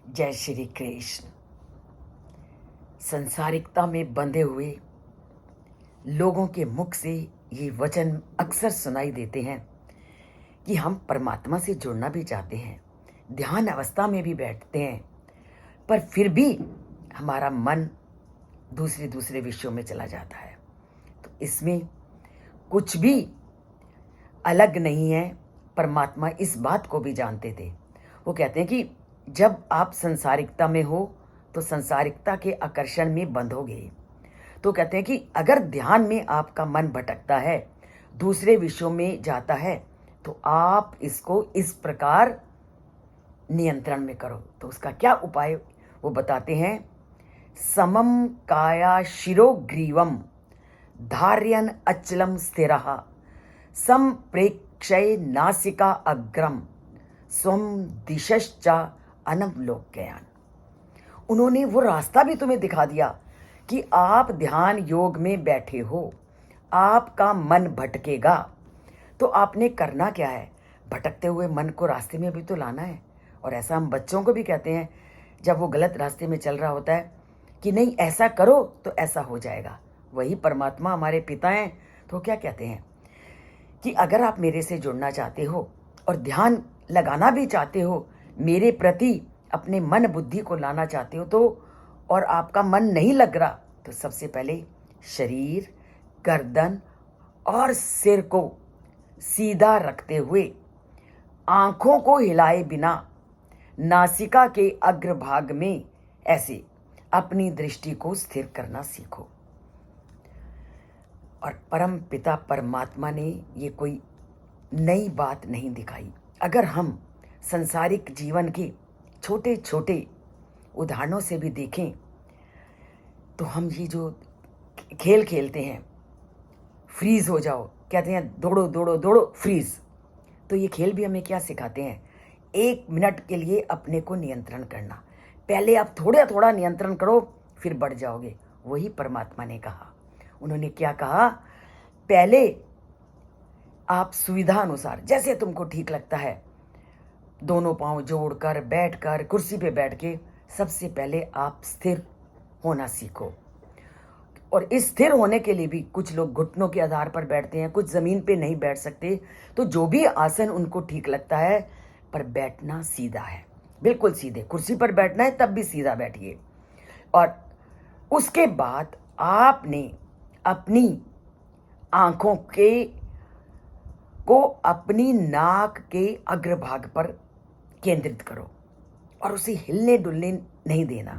जय श्री कृष्ण। संसारिकता में बंधे हुए लोगों के मुख से ये वचन अक्सर सुनाई देते हैं कि हम परमात्मा से जुड़ना भी चाहते हैं, ध्यान अवस्था में भी बैठते हैं, पर फिर भी हमारा मन दूसरे दूसरे विषयों में चला जाता है। तो इसमें कुछ भी अलग नहीं है। परमात्मा इस बात को भी जानते थे। वो कहते हैं कि जब आप संसारिकता में हो तो संसारिकता के आकर्षण में बंधोगे। तो कहते हैं कि अगर ध्यान में आपका मन भटकता है, दूसरे विषयों में जाता है, तो आप इसको इस प्रकार नियंत्रण में करो। तो उसका क्या उपाय वो बताते हैं। समम काया शिरोग्रीवम धार्यन अचलम स्थिरः संप्रेक्षय नासिका अग्रम स्वम दिशश्च अनवलोकयान। उन्होंने वो रास्ता भी तुम्हें दिखा दिया कि आप ध्यान योग में बैठे हो, आपका मन भटकेगा, तो आपने करना क्या है, भटकते हुए मन को रास्ते में भी तो लाना है। और ऐसा हम बच्चों को भी कहते हैं जब वो गलत रास्ते में चल रहा होता है कि नहीं ऐसा करो तो ऐसा हो जाएगा। वही परमात्मा हमारे पिता हैं। तो क्या कहते हैं कि अगर आप मेरे से जुड़ना चाहते हो और ध्यान लगाना भी चाहते हो, मेरे प्रति अपने मन बुद्धि को लाना चाहते हो, तो और आपका मन नहीं लग रहा, तो सबसे पहले शरीर, गर्दन और सिर को सीधा रखते हुए आंखों को हिलाए बिना नासिका के अग्रभाग में ऐसे अपनी दृष्टि को स्थिर करना सीखो। और परम पिता परमात्मा ने ये कोई नई बात नहीं दिखाई। अगर हम संसारिक जीवन के छोटे छोटे उदाहरणों से भी देखें तो हम ये जो खेल खेलते हैं, फ्रीज हो जाओ, कहते हैं दौड़ो दौड़ो दौड़ो फ्रीज, तो ये खेल भी हमें क्या सिखाते हैं, 1 मिनट के लिए अपने को नियंत्रण करना। पहले आप थोड़ा थोड़ा नियंत्रण करो, फिर बढ़ जाओगे। वही परमात्मा ने कहा। उन्होंने क्या कहा, पहले आप सुविधा अनुसार जैसे तुमको ठीक लगता है, दोनों पांव जोड़कर, बैठकर, कुर्सी पे बैठ के, सबसे पहले आप स्थिर होना सीखो। और इस स्थिर होने के लिए भी कुछ लोग घुटनों के आधार पर बैठते हैं, कुछ जमीन पे नहीं बैठ सकते। तो जो भी आसन उनको ठीक लगता है, पर बैठना सीधा है, बिल्कुल सीधे। कुर्सी पर बैठना है तब भी सीधा बैठिए। और उसके बाद आपने अपनी आंखों को अपनी नाक के अग्रभाग पर केंद्रित करो और उसे हिलने डुलने नहीं देना।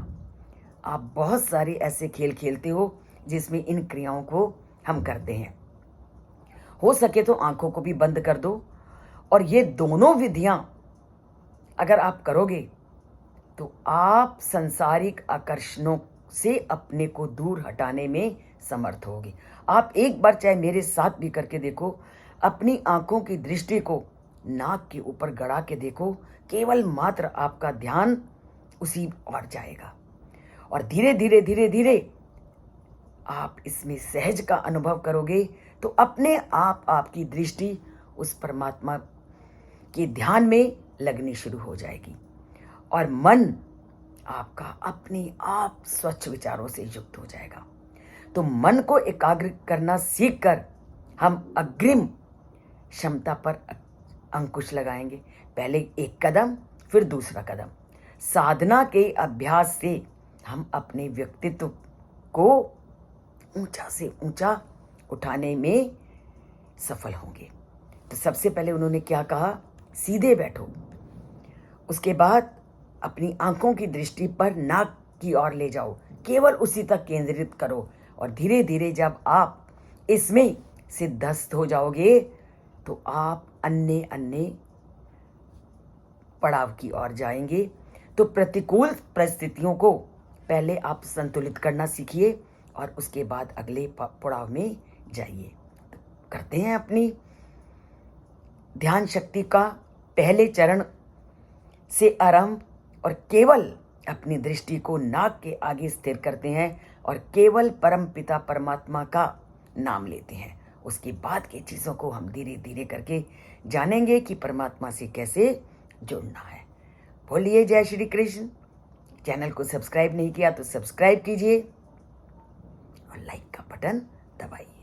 आप बहुत सारे ऐसे खेल खेलते हो जिसमें इन क्रियाओं को हम करते हैं। हो सके तो आंखों को भी बंद कर दो। और ये दोनों विधियां अगर आप करोगे तो आप सांसारिक आकर्षणों से अपने को दूर हटाने में समर्थ होगे। आप एक बार चाहे मेरे साथ भी करके देखो, अपनी आंखों की दृष्टि को नाक के ऊपर गड़ा के देखो, केवल मात्र आपका ध्यान उसी ओर जाएगा। और धीरे धीरे धीरे धीरे आप इसमें सहज का अनुभव करोगे, तो अपने आप आपकी दृष्टि उस परमात्मा के ध्यान में लगनी शुरू हो जाएगी और मन आपका अपने आप स्वच्छ विचारों से युक्त हो जाएगा। तो मन को एकाग्र करना सीखकर हम अग्रिम क्षमता पर अंकुश लगाएंगे। पहले एक कदम, फिर दूसरा कदम। साधना के अभ्यास से हम अपने व्यक्तित्व को ऊंचा से ऊंचा उठाने में सफल होंगे। तो सबसे पहले उन्होंने क्या कहा, सीधे बैठो। उसके बाद अपनी आंखों की दृष्टि पर नाक की ओर ले जाओ, केवल उसी तक केंद्रित करो। और धीरे धीरे जब आप इसमें सिद्धस्थ हो जाओगे तो आप अन्य अन्य पड़ाव की ओर जाएंगे। तो प्रतिकूल परिस्थितियों को पहले आप संतुलित करना सीखिए और उसके बाद अगले पड़ाव में जाइए। तो करते हैं अपनी ध्यान शक्ति का पहले चरण से आरंभ और केवल अपनी दृष्टि को नाक के आगे स्थिर करते हैं और केवल परम पिता परमात्मा का नाम लेते हैं। उसके बाद की चीज़ों को हम धीरे धीरे करके जानेंगे कि परमात्मा से कैसे जुड़ना है। बोलिए जय श्री कृष्ण। चैनल को सब्सक्राइब नहीं किया तो सब्सक्राइब कीजिए और लाइक का बटन दबाइए।